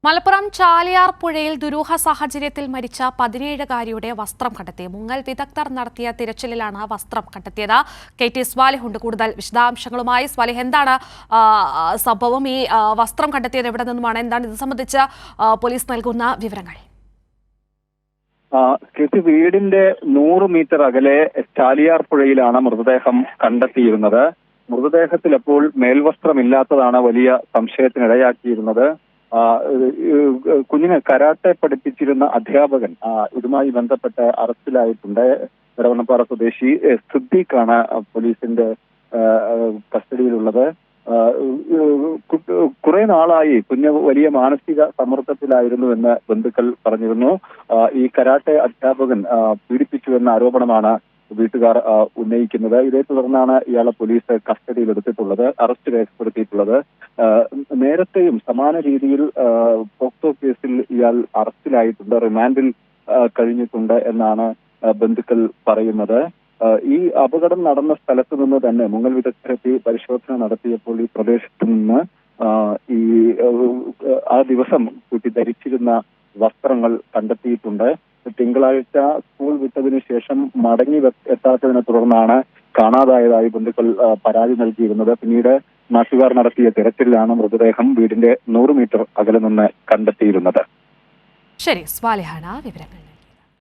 മലപ്പുറം ചാലിയാർ പുഴയിൽ ദുരൂഹ സാഹചര്യത്തിൽ മരിച്ച 17-കാരിയുടെ വസ്ത്രം കണ്ടെത്തി. മുങ്ങൽ വിദഗ്ധർ നടത്തിയ തിരച്ചിലിലാണ് വസ്ത്രം കണ്ടെത്തിയത്. KT സ്വാലിഹുണ്ട് കൂടുതൽ വിശദാംശങ്ങളുമായി. സ്വാലിഹ്, എന്താണ് സംഭവം? ഈ വസ്ത്രം കണ്ടെത്തിയത് എവിടെ നിന്നുമാണ്? എന്താണ് ഇത് സംബന്ധിച്ച് പോലീസ് നൽകുന്ന വിവരങ്ങൾ? വീടിന്റെ 100 മീറ്റർ അകലെ ചാലിയാർ പുഴയിലാണ് മൃതദേഹം കണ്ടെത്തിയിരുന്നത്. മൃതദേഹത്തിൽ അപ്പോൾ മേൽവസ്ത്രമില്ലാത്തതാണ് വലിയ സംശയത്തിനിടയാക്കിയിരുന്നത്. കുഞ്ഞിനെ കരാട്ടെ പഠിപ്പിച്ചിരുന്ന അധ്യാപകൻ ഇതുമായി ബന്ധപ്പെട്ട് അറസ്റ്റിലായിട്ടുണ്ട്. എടവണ്ണപ്പാറ സ്വദേശി സിദ്ദീഖാണ് പോലീസിന്റെ കസ്റ്റഡിയിലുള്ളത്. കുറെ നാളായി കുഞ്ഞ് വലിയ മാനസിക സമ്മർദ്ദത്തിലായിരുന്നുവെന്ന് ബന്ധുക്കൾ പറഞ്ഞിരുന്നു. ഈ കരാട്ടെ അധ്യാപകൻ പീഡിപ്പിച്ചുവെന്ന ആരോപണമാണ് വീട്ടുകാർ ഉന്നയിക്കുന്നത്. ഇതേ തുടർന്നാണ് ഇയാളെ പോലീസ് കസ്റ്റഡിയിലെടുത്തിട്ടുള്ളത്, അറസ്റ്റ് രേഖപ്പെടുത്തിയിട്ടുള്ളത്. നേരത്തെയും സമാന രീതിയിൽ പോക്സോ കേസിൽ ഇയാൾ അറസ്റ്റിലായിട്ടുണ്ട്, റിമാൻഡിൽ കഴിഞ്ഞിട്ടുണ്ട് എന്നാണ് ബന്ധുക്കൾ പറയുന്നത്. ഈ അപകടം നടന്ന സ്ഥലത്ത് നിന്ന് തന്നെ മുങ്ങൽ വിദഗ്ധരെത്തി പരിശോധന നടത്തിയപ്പോൾ ഈ പ്രദേശത്ത് നിന്ന് ആ ദിവസം കുട്ടി ധരിച്ചിരുന്ന വസ്ത്രങ്ങൾ കണ്ടെത്തിയിട്ടുണ്ട്. തിങ്കളാഴ്ച സ്കൂൾ വിട്ടതിന് ശേഷം മടങ്ങി എത്താത്തതിനെ തുടർന്നാണ് കാണാതായതായി ബന്ധുക്കൾ പരാതി നൽകിയിരുന്നത്. പിന്നീട് നാട്ടുകാർ നടത്തിയ തിരച്ചിലാണ് മൃതദേഹം വീടിന്റെ 100 മീറ്റർ അകലെ നിന്ന് കണ്ടെത്തിയിരുന്നത്. ശരി, സ്വാലിഹാണ് വിവരങ്ങൾ.